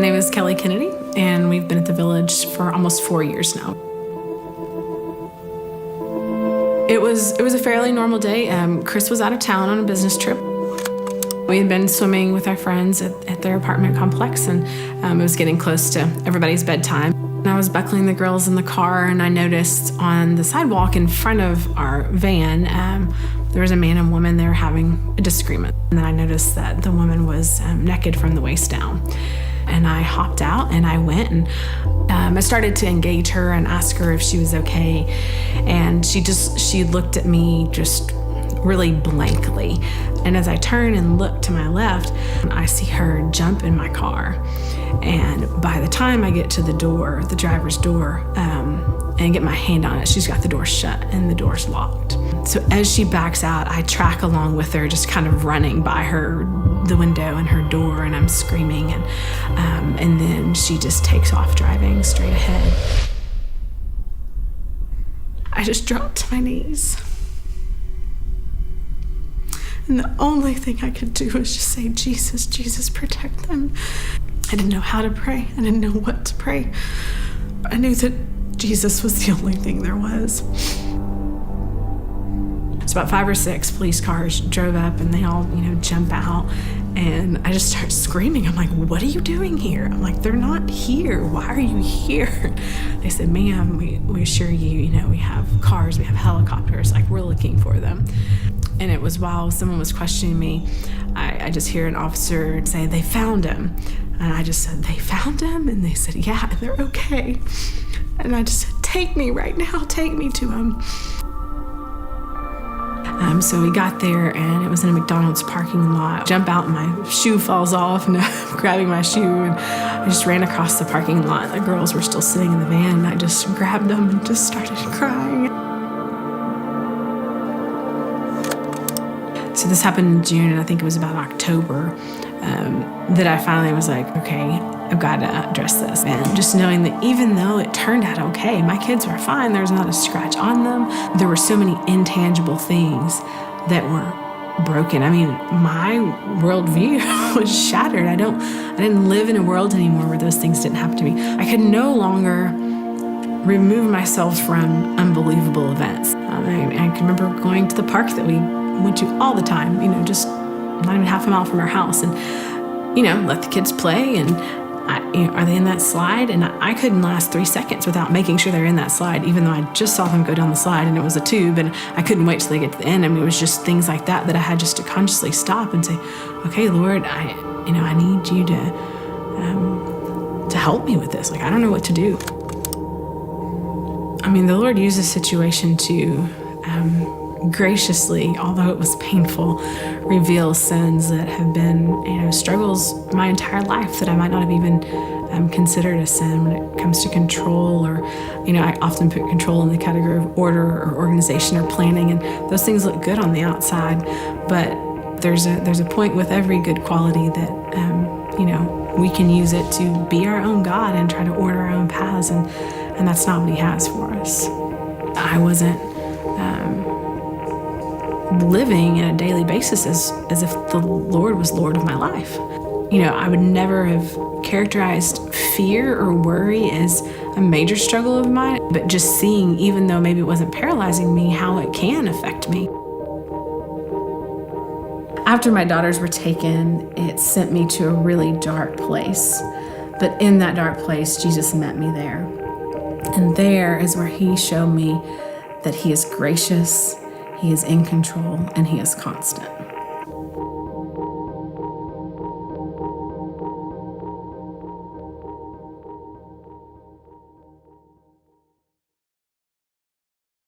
name is Kelli Kennedy, and we've been at the Village for almost 4 years now. It was a fairly normal day. Chris was out of town on a business trip. We had been swimming with our friends at their apartment complex, and it was getting close to everybody's bedtime. And I was buckling the girls in the car, and I noticed on the sidewalk in front of our van, there was a man and woman there having a disagreement. And then I noticed that the woman was naked from the waist down. And I hopped out and I went and I started to engage her and ask her if she was okay. And she looked at me just really blankly. And as I turn and look to my left, I see her jump in my car. And by the time I get to the door, the driver's door, and get my hand on it, she's got the door shut and the door's locked. So as she backs out, I track along with her, just kind of running by her, the window and her door, and I'm screaming, and then she just takes off driving straight ahead. I just dropped to my knees. And the only thing I could do was just say, Jesus, Jesus, protect them. I didn't know how to pray. I didn't know what to pray. I knew that Jesus was the only thing there was. It's about 5 or 6 police cars drove up, and they all, jump out. And I just start screaming. I'm like, what are you doing here? I'm like, they're not here. Why are you here? They said, ma'am, we assure you, we have cars, we have helicopters, like we're looking for them. And it was while someone was questioning me, I just hear an officer say, they found him. And I just said, they found him? And they said, yeah, and they're okay. And I just said, take me right now, take me to him. So we got there, and it was in a McDonald's parking lot. Jump out, and my shoe falls off, and I'm grabbing my shoe, and I just ran across the parking lot. The girls were still sitting in the van, and I just grabbed them and just started crying. So this happened in June, and I think it was about October that I finally was like, okay, I've got to address this. And just knowing that even though it turned out okay, my kids were fine, there was not a scratch on them, there were so many intangible things that were broken. I mean, my worldview was shattered. I didn't live in a world anymore where those things didn't happen to me. I could no longer remove myself from unbelievable events. I can remember going to the park that we went to all the time, just not even half a mile from our house, and let the kids play, and are they in that slide? And I couldn't last 3 seconds without making sure they're in that slide, even though I just saw them go down the slide and it was a tube, and I couldn't wait till they get to the end. I mean, it was just things like that I had just to consciously stop and say, okay, Lord, I need you to help me with this. Like, I don't know what to do. I mean, the Lord used this situation to graciously, although it was painful, reveal sins that have been, struggles my entire life that I might not have even considered a sin when it comes to control, or, I often put control in the category of order or organization or planning, and those things look good on the outside, but there's a point with every good quality that, we can use it to be our own God and try to order our own paths, and that's not what He has for us. I wasn't living on a daily basis as if the Lord was Lord of my life. I would never have characterized fear or worry as a major struggle of mine, but just seeing, even though maybe it wasn't paralyzing me, how it can affect me. After my daughters were taken, it sent me to a really dark place. But in that dark place, Jesus met me there. And there is where He showed me that He is gracious, He is in control, and He is constant.